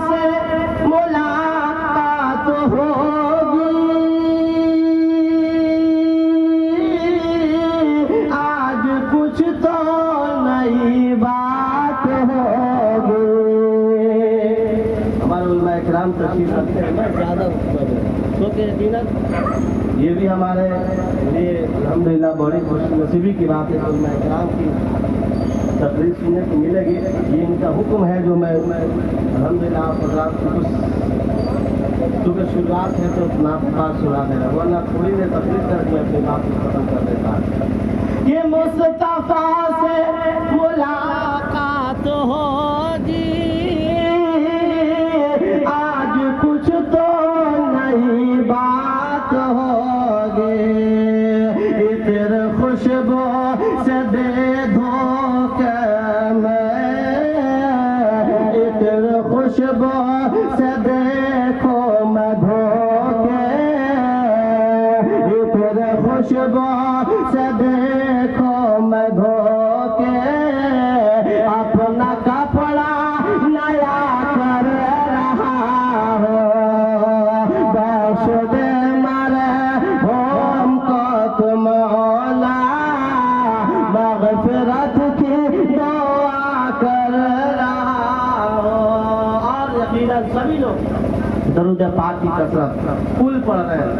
سے ملاقات ہوگی، آج کچھ تو نئی بات ہوگی۔ ہمارے علماء اکرام تشریف رکھتے ہیں، میں زیادہ یہ بھی ہمارے لیے الحمدللہ بڑی خوش نصیبی کی بات ہے کہ علماء اکرام کی تقریر سننے کو ملے گی۔ یہ ان کا حکم ہے جو میں الحمدللہ آپ حضرات کو کچھ کیونکہ شروعات ہے تو بات سنا دے رہا، ورنہ تھوڑی دیر تقریر کر کے اپنی بات کو ختم کر دیتا ہے۔ یہ مصطفیٰ سے ملاقات ہوگی، آج کچھ تو نئی بات ہوگی، عطر خوشبو سے دے دھوکے میں، عطر خوشبو سے دیکھو میں دھوکے، عطر خوشبو سے دیکھو میں دھوکے، اپنا کپڑا نیا کر رہا ہو، بخش دے مرے ہم کو تم مولا، مغفرت کی دعا کر رہا ہو۔ اور یقیناً سبھی لوگ درود پاک کی کثرت پل پڑھ رہے ہیں۔